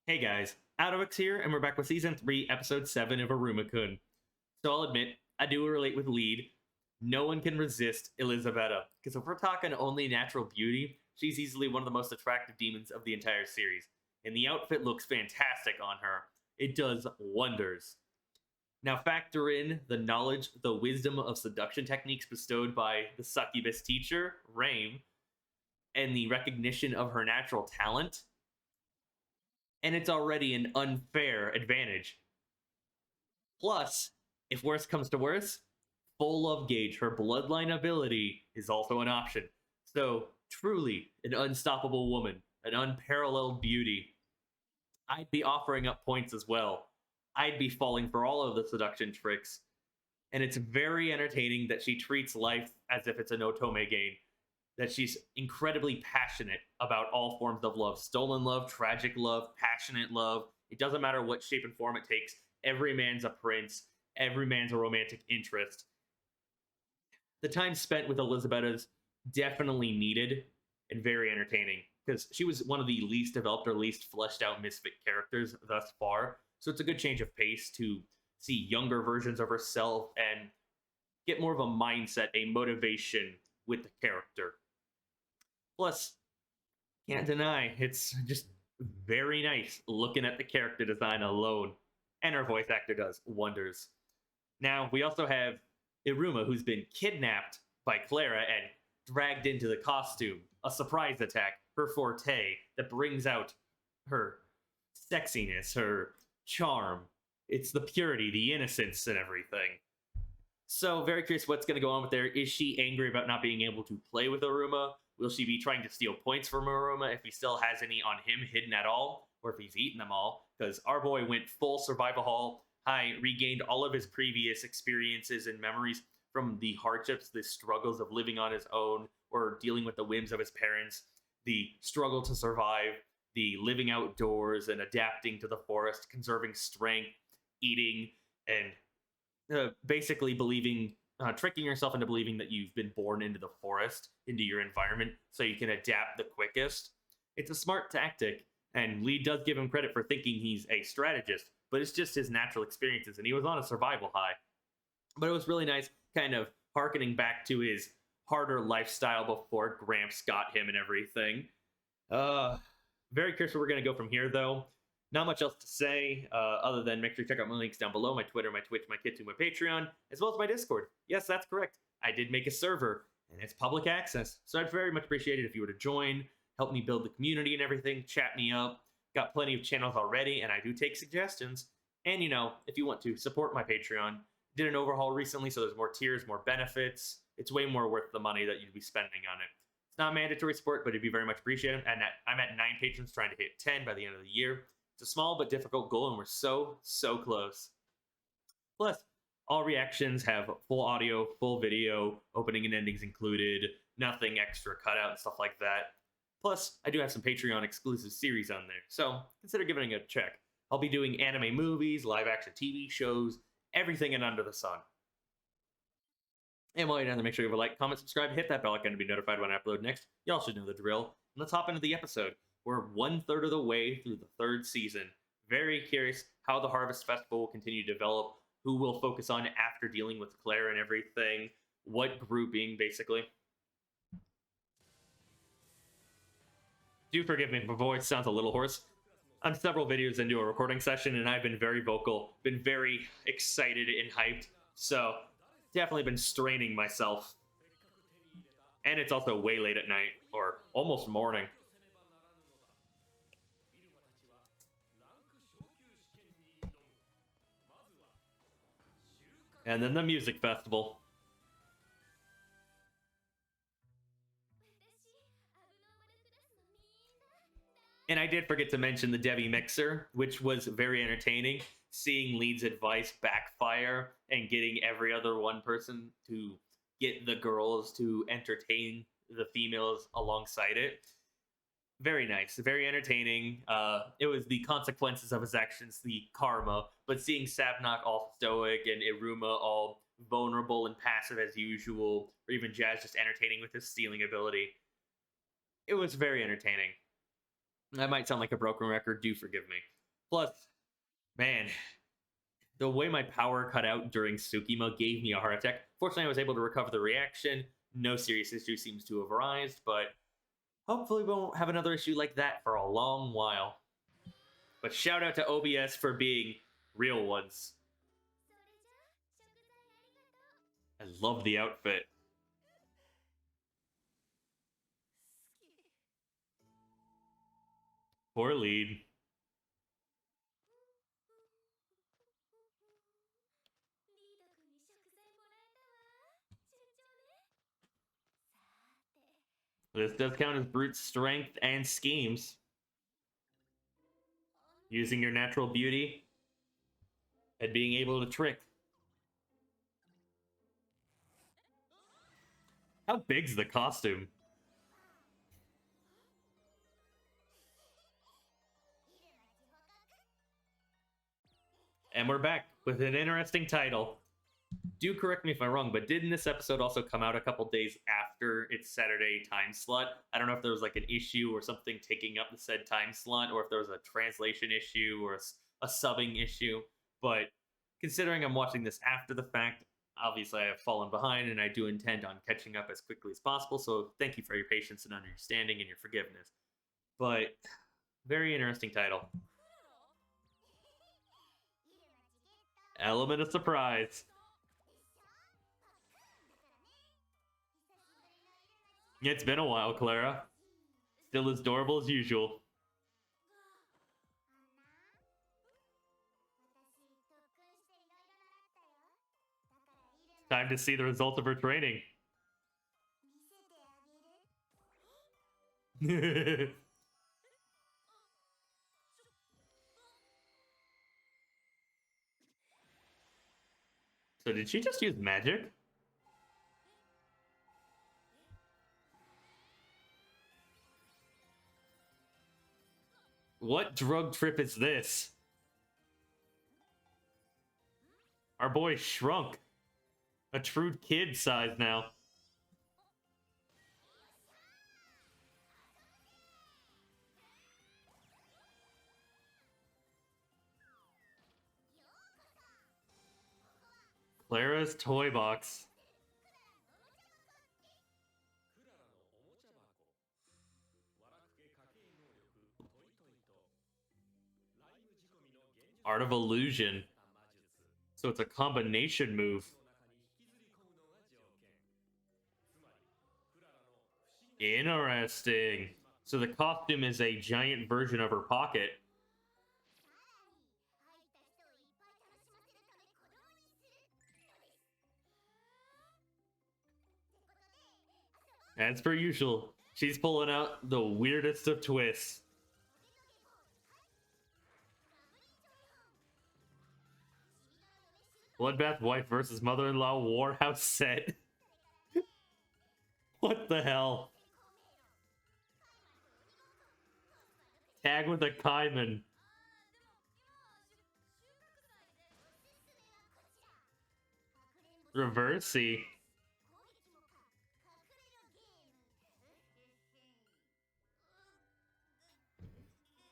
Hey guys, AlduicS here, and we're back with Season 3, Episode 7 of Iruma-kun. So I'll admit, I do relate with Lead. No one can resist Elisabetta, because if we're talking only natural beauty, she's easily one of the most attractive demons of the entire series. And the outfit looks fantastic on her. It does wonders. Now factor in the knowledge, the wisdom of seduction techniques bestowed by the succubus teacher, Rain, and the recognition of her natural talent, and it's already an unfair advantage. Plus, if worse comes to worse, full love gauge, her bloodline ability, is also an option. So, truly, an unstoppable woman, an unparalleled beauty. I'd be offering up points as well. I'd be falling for all of the seduction tricks. And it's very entertaining that she treats life as if it's an otome game. That she's incredibly passionate about all forms of love. Stolen love, tragic love, passionate love. It doesn't matter what shape and form it takes. Every man's a prince. Every man's a romantic interest. The time spent with Elisabetta's definitely needed and very entertaining, because she was one of the least developed or least fleshed out misfit characters thus far. So it's a good change of pace to see younger versions of herself and get more of a mindset, a motivation with the character. Plus, can't deny, it's just very nice looking at the character design alone. And her voice actor does wonders. Now, we also have Iruma, who's been kidnapped by Clara and dragged into the costume. A surprise attack, her forte, that brings out her sexiness, her charm. It's the purity, the innocence, and everything. So, very curious what's going to go on with there. Is she angry about not being able to play with Iruma? Will she be trying to steal points from Iruma if he still has any on him hidden at all? Or if he's eaten them all? Because our boy went full survival hall high, regained all of his previous experiences and memories from the hardships, the struggles of living on his own, or dealing with the whims of his parents, the struggle to survive, the living outdoors and adapting to the forest, conserving strength, eating, and basically believing, tricking yourself into believing that you've been born into the forest, into your environment, so you can adapt the quickest. It's a smart tactic, and Lee does give him credit for thinking he's a strategist, but it's just his natural experiences, and he was on a survival high. But it was really nice, kind of harkening back to his harder lifestyle before Gramps got him and everything. Very curious where we're going to go from here, though. Not much else to say, other than make sure you check out my links down below, my Twitter, my Twitch, my Kitu, my Patreon, as well as my Discord. Yes, that's correct. I did make a server, and it's public access, so I'd very much appreciate it if you were to join, help me build the community and everything, chat me up. Got plenty of channels already, and I do take suggestions. And, if you want to support my Patreon, did an overhaul recently, so there's more tiers, more benefits. It's way more worth the money that you'd be spending on it. It's not mandatory support, but it'd be very much appreciated. And I'm at 9 patrons trying to hit 10 by the end of the year. It's a small but difficult goal, and we're so close. Plus, all reactions have full audio, full video, opening and endings included, nothing extra cut out and stuff like that. Plus, I do have some Patreon exclusive series on there, so consider giving it a check. I'll be doing anime movies, live action TV shows, everything and under the sun. And while you're down there, make sure you have a like, comment, subscribe, hit that bell icon to be notified when I upload next. You all should know the drill. Let's hop into the episode. We're 1/3 of the way through the 3rd season. Very curious how the Harvest Festival will continue to develop, who we'll focus on after dealing with Clara and everything, what grouping, basically. Do forgive me if my voice sounds a little hoarse. I'm several videos into a recording session, and I've been very vocal, been very excited and hyped, so definitely been straining myself. And it's also way late at night, or almost morning. And then the music festival. And I did forget to mention the Debbie Mixer, which was very entertaining. Seeing Lead's advice backfire and getting every other one person to get the girls to entertain the females alongside it. Very nice, very entertaining. It was the consequences of his actions, the karma, but seeing Sabnok all stoic and Iruma all vulnerable and passive as usual, or even Jazz just entertaining with his stealing ability, it was very entertaining. That might sound like a broken record, do forgive me. Plus, man, the way my power cut out during Tsukima gave me a heart attack. Fortunately, I was able to recover the reaction. No serious issue seems to have arisen, but hopefully we won't have another issue like that for a long while. But shout out to OBS for being real ones. I love the outfit. Poor lead. This does count as brute strength and schemes. Using your natural beauty and being able to trick. How big's the costume? And we're back with an interesting title. Do correct me if I'm wrong, but didn't this episode also come out a couple days after its Saturday time slot? I don't know if there was like an issue or something taking up the said time slot, or if there was a translation issue or a subbing issue. But considering I'm watching this after the fact, obviously I have fallen behind and I do intend on catching up as quickly as possible. So thank you for your patience and understanding and your forgiveness. But very interesting title. Element of surprise. It's been a while, Clara. Still as adorable as usual. Time to see the results of her training. So did she just use magic? What drug trip is this? Our boy shrunk. A true kid size now. Clara's toy box. Art of Illusion. So it's a combination move. Interesting. So the costume is a giant version of her pocket. As per usual, she's pulling out the weirdest of twists. Bloodbath wife versus mother-in-law warhouse set. What the hell? Tag with a Kaiman. Reversey.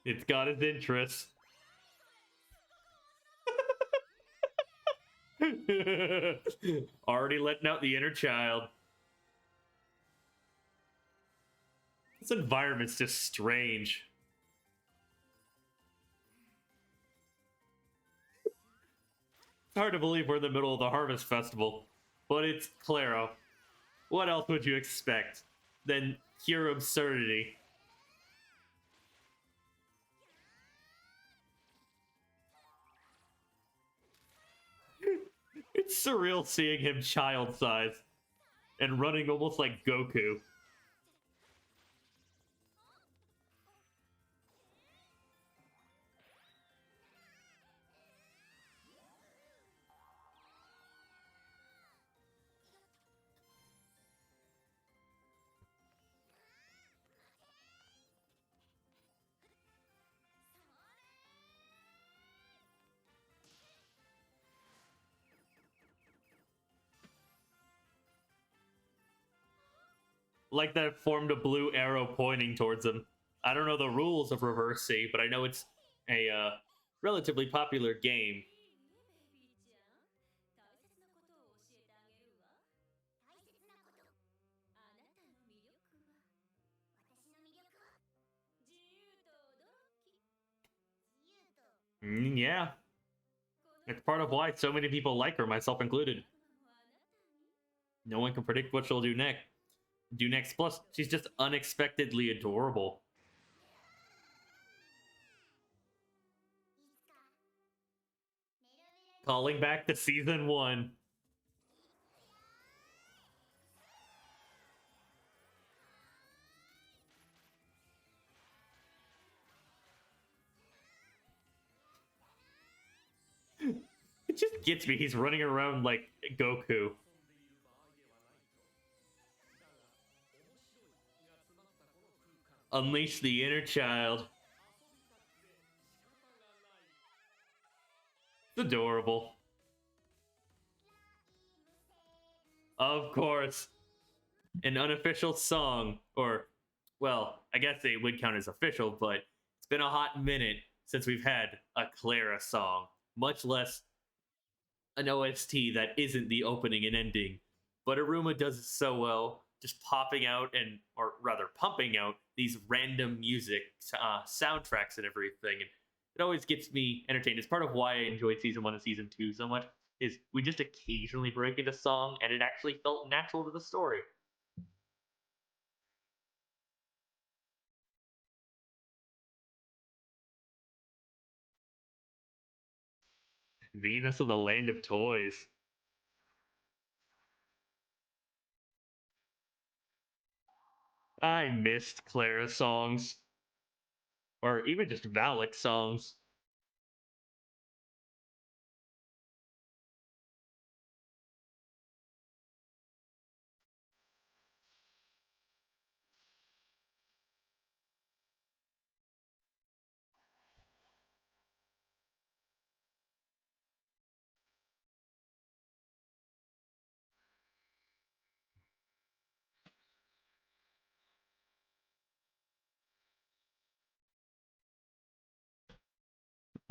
It's got its interest. Already letting out the inner child. This environment's just strange. It's hard to believe we're in the middle of the Harvest Festival, but it's Clara. What else would you expect than pure absurdity? It's surreal seeing him child-sized and running almost like Goku. Like that formed a blue arrow pointing towards him. I don't know the rules of Reverse C, but I know it's a relatively popular game. Yeah. It's part of why so many people like her, myself included. No one can predict what she'll do next. Plus, she's just unexpectedly adorable. Calling back to season 1. It just gets me. He's running around like Goku. Unleash the inner child. It's adorable. Of course. An unofficial song, or, well, I guess it would count as official, but it's been a hot minute since we've had a Clara song, much less an OST that isn't the opening and ending. But Iruma does it so well, just popping out or rather pumping out these random music soundtracks and everything. And it always gets me entertained. It's part of why I enjoyed season 1 and season 2 so much. Is we just occasionally break into song, and it actually felt natural to the story. Venus of the Land of Toys. I missed Clara songs. Or even just Valak songs.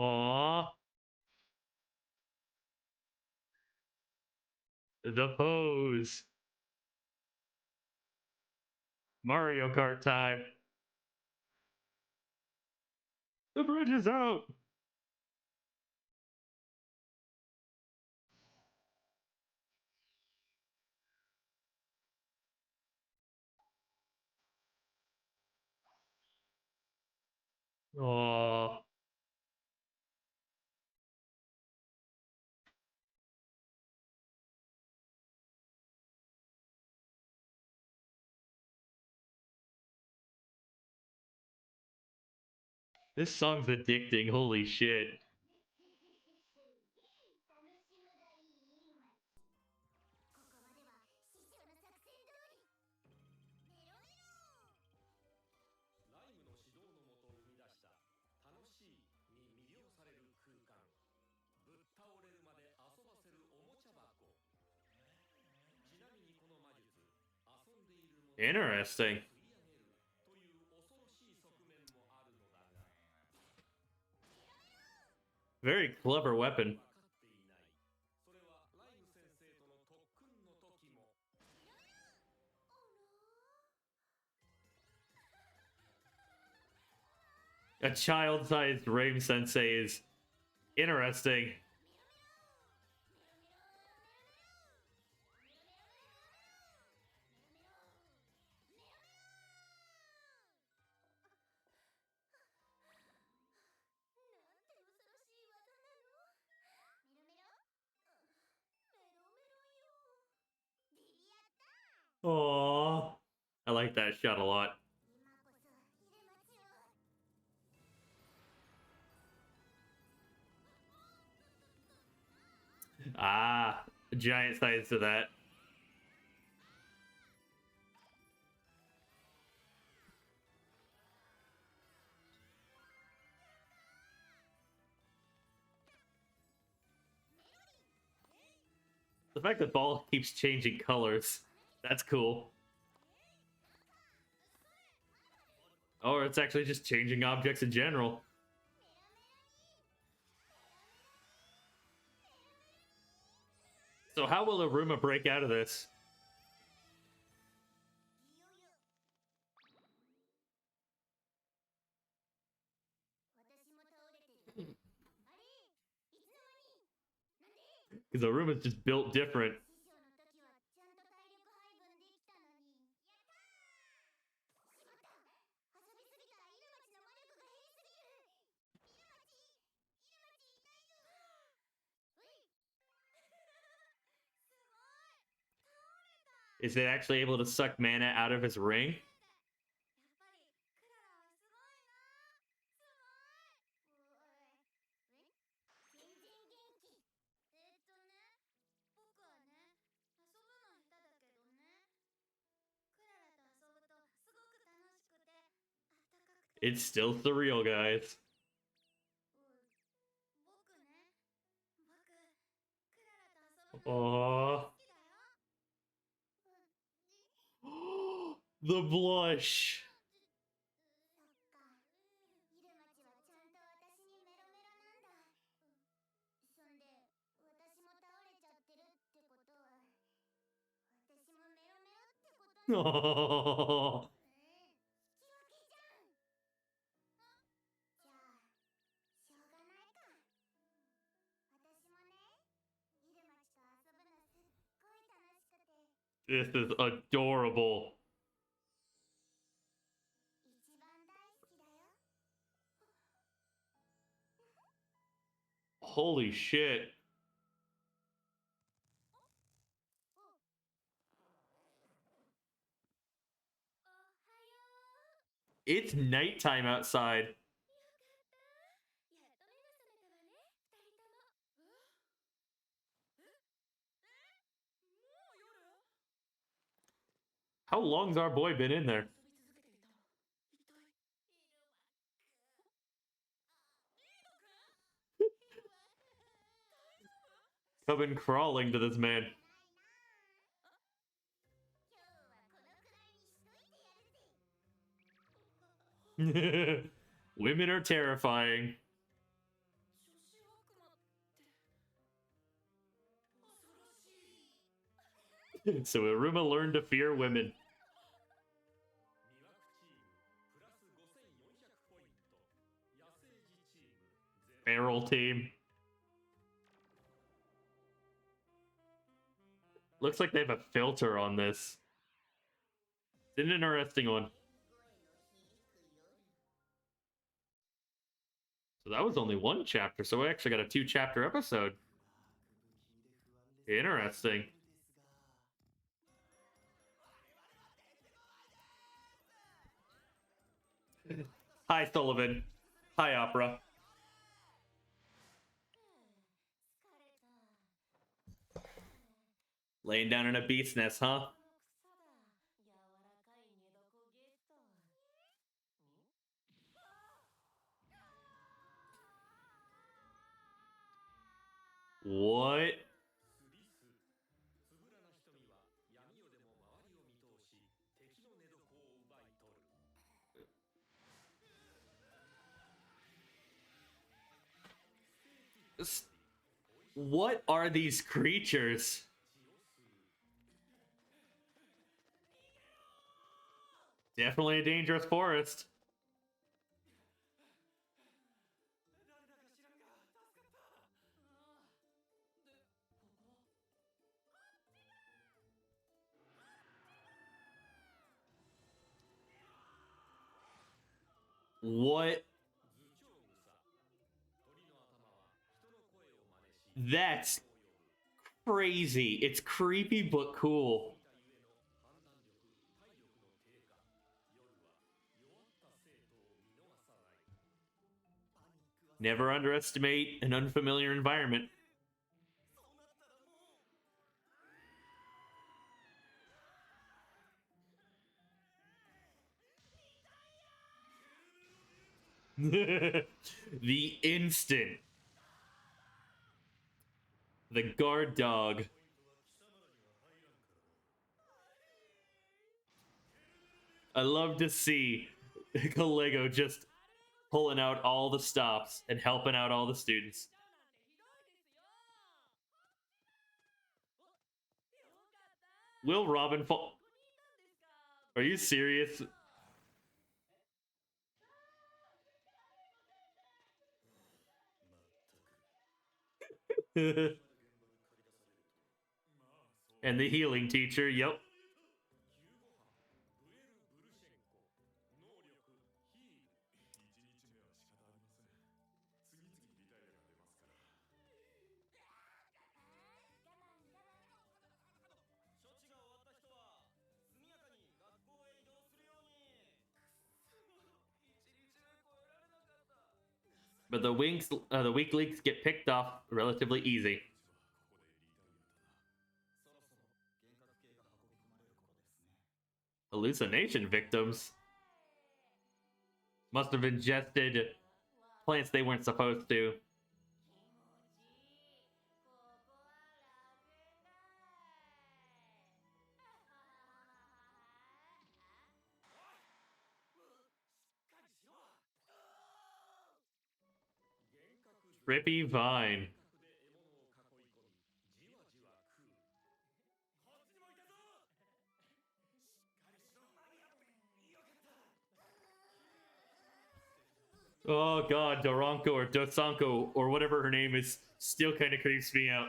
Aww. The pose. Mario Kart time. The bridge is out. Aww. This song's addicting, holy shit. Interesting. Very clever weapon. A child-sized Rame Sensei is interesting. Aww. I like that shot a lot. Ah, giant size to that. The fact that ball keeps changing colors, that's cool. Or it's actually just changing objects in general. So how will Iruma break out of this? Because Iruma's just built different. Is it actually able to suck mana out of his ring? It's still surreal, guys. Aww. The blush. Oh. This is adorable. Holy shit. It's nighttime outside. How long's our boy been in there? Coming crawling to this man. Women are terrifying. So Iruma learned to fear women. Feral team. Looks like they have a filter on this. It's an interesting one. So that was only one chapter, so we actually got a 2-chapter episode. Interesting. Hi, Sullivan. Hi, Opera. Laying down in a beast's nest, huh? What? What are these creatures? Definitely a dangerous forest. What? That's crazy. It's creepy but cool. Never underestimate an unfamiliar environment. The instant the guard dog. I love to see Lego just pulling out all the stops and helping out all the students. Will Robin fall? Are you serious? And the healing teacher, yep. But the weak links get picked off relatively easy. Hallucination victims must have ingested plants they weren't supposed to. Trippy Vine. Oh god, Doronko or Dosanko or whatever her name is still kind of creeps me out.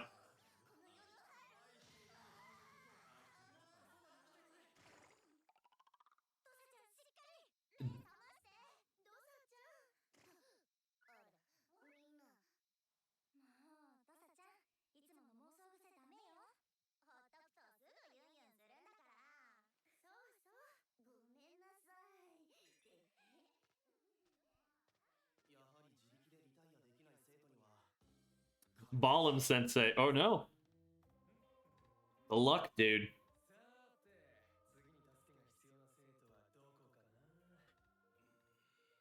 Ballum Sensei. Oh no. The luck dude.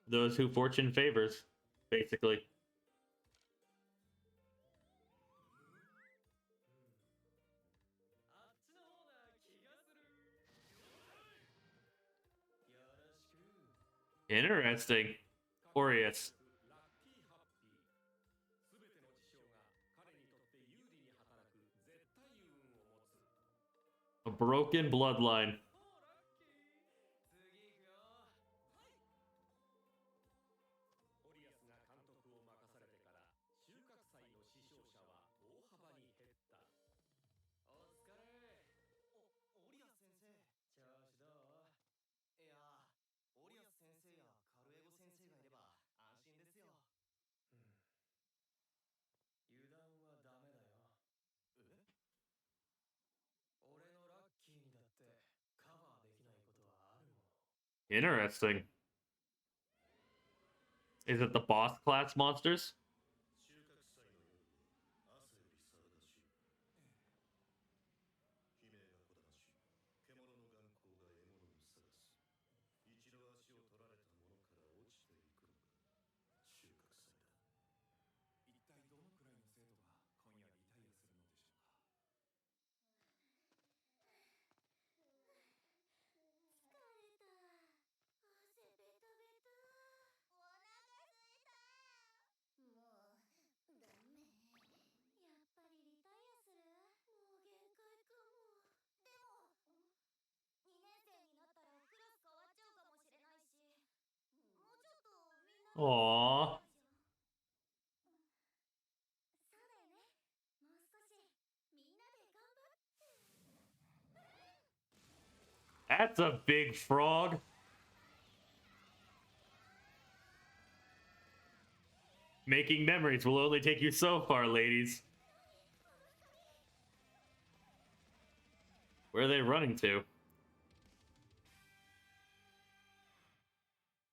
Those who fortune favors, basically. Interesting. Aureus. A broken bloodline. Interesting. Is it the boss class monsters? Aww. That's a big frog. Making memories will only take you so far, ladies. Where are they running to?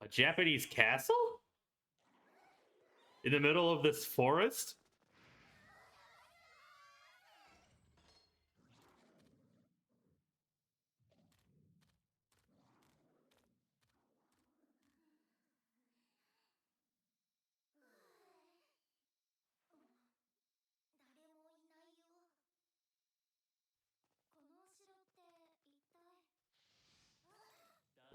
A Japanese castle? In the middle of this forest?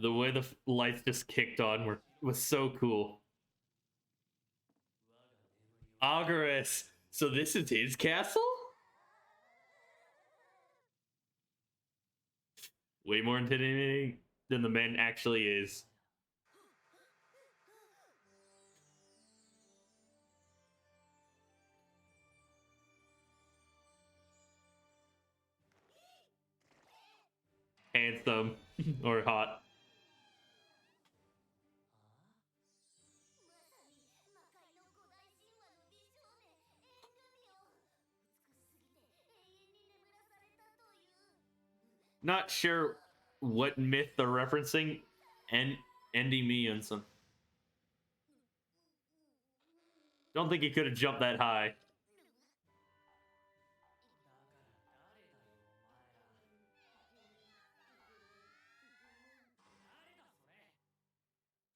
The way the lights just kicked on was so cool. AlduicS. So this is his castle? Way more intimidating than the man actually is. Handsome or hot. Not sure what myth they're referencing. And Andy Mianson. Don't think he could have jumped that high.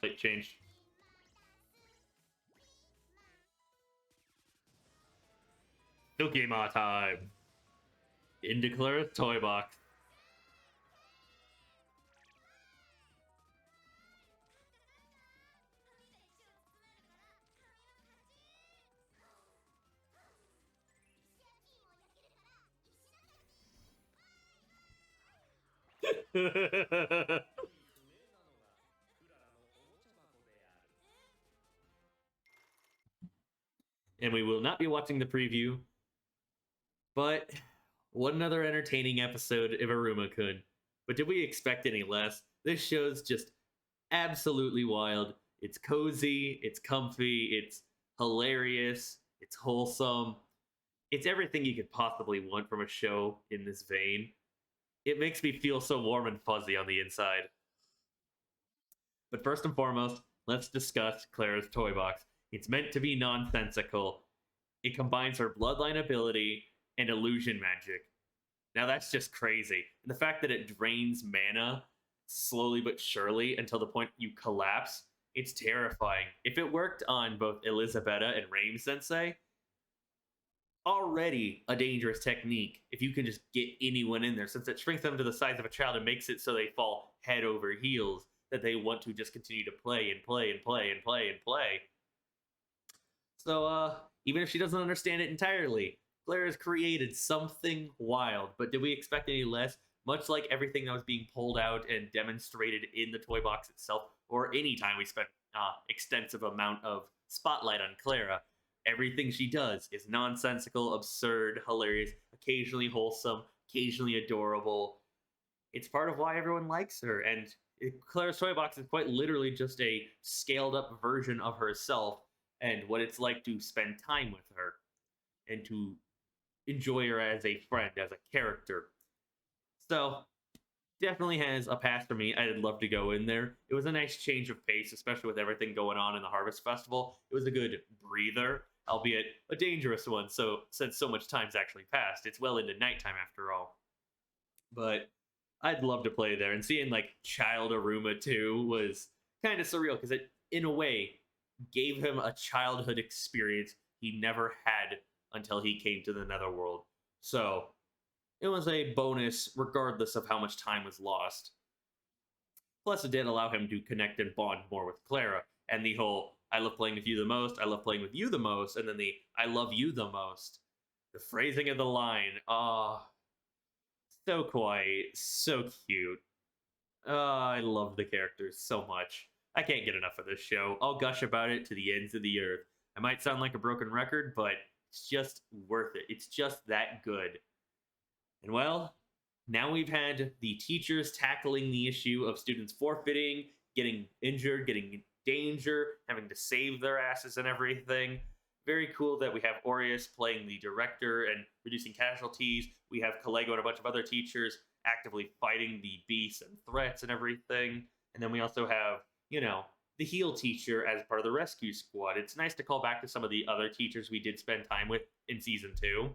Light changed. Tsukima time. Into Clara's toy box. And we will not be watching the preview, but what another entertaining episode of Iruma-kun. But did we expect any less? This show's just absolutely wild. It's cozy, it's comfy, it's hilarious, it's wholesome. It's everything you could possibly want from a show in this vein. It makes me feel so warm and fuzzy on the inside. But first and foremost, let's discuss Clara's toy box. It's meant to be nonsensical. It combines her bloodline ability and illusion magic. Now that's just crazy. And the fact that it drains mana slowly but surely until the point you collapse, it's terrifying. If it worked on both Elisabetta and Rain Sensei, already a dangerous technique if you can just get anyone in there, since it shrinks them to the size of a child and makes it so they fall head over heels, that they want to just continue to play and play and play and play and play. So, even if she doesn't understand it entirely, Clara's created something wild. But did we expect any less? Much like everything that was being pulled out and demonstrated in the toy box itself, or any time we spent extensive amount of spotlight on Clara, everything she does is nonsensical, absurd, hilarious, occasionally wholesome, occasionally adorable. It's part of why everyone likes her, and Clara's toy box is quite literally just a scaled up version of herself and what it's like to spend time with her and to enjoy her as a friend, as a character. So, definitely has a pass for me. I'd love to go in there. It was a nice change of pace, especially with everything going on in the Harvest Festival. It was a good breather, albeit a dangerous one, so since so much time's actually passed. It's well into nighttime after all. But I'd love to play there, and seeing like Child Iruma too was kind of surreal, because it, in a way, gave him a childhood experience he never had until he came to the Netherworld. So, it was a bonus regardless of how much time was lost. Plus, it did allow him to connect and bond more with Clara, and the whole I love playing with you the most, I love playing with you the most, and then the I love you the most. The phrasing of the line, so kawaii, so cute. I love the characters so much. I can't get enough of this show. I'll gush about it to the ends of the earth. I might sound like a broken record, but it's just worth it. It's just that good. And well, now we've had the teachers tackling the issue of students forfeiting, getting injured, getting in danger, having to save their asses and everything. Very cool that we have Aureus playing the director and reducing casualties. We have Kalego and a bunch of other teachers actively fighting the beasts and threats and everything. And then we also have, the heal teacher as part of the rescue squad. It's nice to call back to some of the other teachers we did spend time with in Season 2,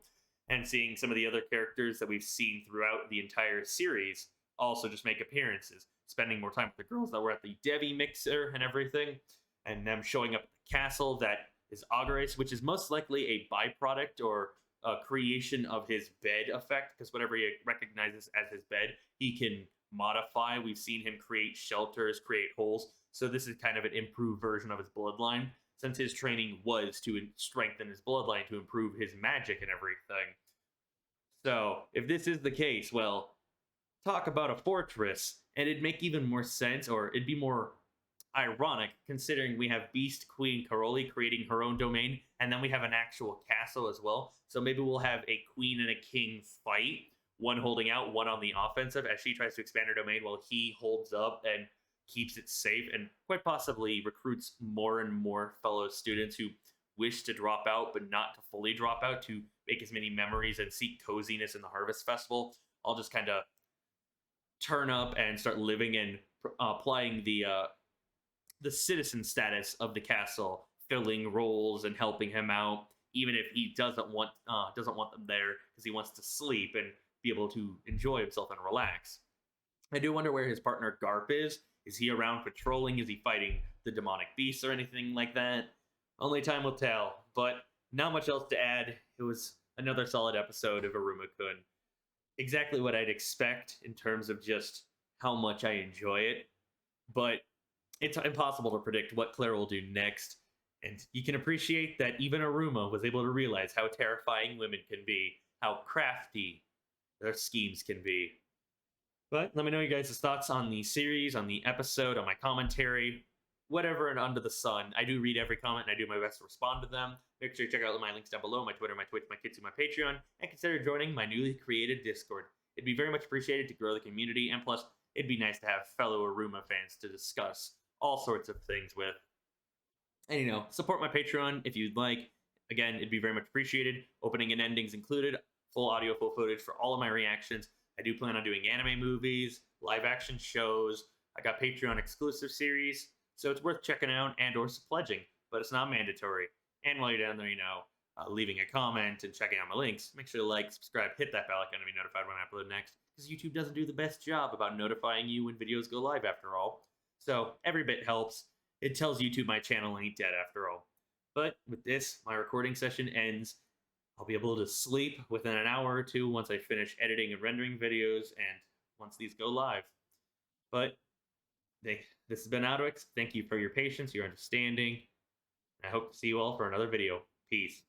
and seeing some of the other characters that we've seen throughout the entire series also just make appearances, spending more time with the girls that were at the Devi Mixer and everything, and them showing up at the castle that is AlduicS, which is most likely a byproduct or a creation of his bed effect, because whatever he recognizes as his bed, he can modify. We've seen him create shelters, create holes. So this is kind of an improved version of his bloodline, since his training was to strengthen his bloodline to improve his magic and everything. So if this is the case, well, talk about a fortress, and it'd make even more sense, or it'd be more ironic considering we have Beast Queen Karoli creating her own domain, and then we have an actual castle as well. So maybe we'll have a queen and a king fight, one holding out, one on the offensive as she tries to expand her domain while he holds up and keeps it safe, and quite possibly recruits more and more fellow students who wish to drop out but not to fully drop out to make as many memories and seek coziness in the Harvest Festival. I'll just kind of turn up and start living and applying the citizen status of the castle, filling roles and helping him out, even if he doesn't want them there because he wants to sleep and be able to enjoy himself and relax. I do wonder where his partner Garp is. Is he around patrolling? Is he fighting the demonic beasts or anything like that? Only time will tell, but not much else to add. It was another solid episode of Iruma-kun. Exactly what I'd expect in terms of just how much I enjoy it, but it's impossible to predict what Clara will do next, and you can appreciate that even Iruma was able to realize how terrifying women can be, how crafty their schemes can be. But let me know you guys' thoughts on the series, on the episode, on my commentary, whatever and under the sun. I do read every comment and I do my best to respond to them. Make sure you check out my links down below, my Twitter, my Twitch, my Kitsu, my Patreon, and consider joining my newly created Discord. It'd be very much appreciated to grow the community, and plus, it'd be nice to have fellow Iruma fans to discuss all sorts of things with. And, support my Patreon if you'd like. Again, it'd be very much appreciated. Opening and endings included, full audio, full footage for all of my reactions. I do plan on doing anime movies, live action shows. I got Patreon exclusive series, so it's worth checking out and or pledging, but it's not mandatory. And while you're down there, leaving a comment and checking out my links, make sure to like, subscribe, hit that bell icon to be notified when I upload next, because YouTube doesn't do the best job about notifying you when videos go live after all. So every bit helps. It tells YouTube my channel ain't dead after all. But with this, my recording session ends. I'll be able to sleep within an hour or two once I finish editing and rendering videos and once these go live. But this has been AlduicS. Thank you for your patience, your understanding. I hope to see you all for another video. Peace.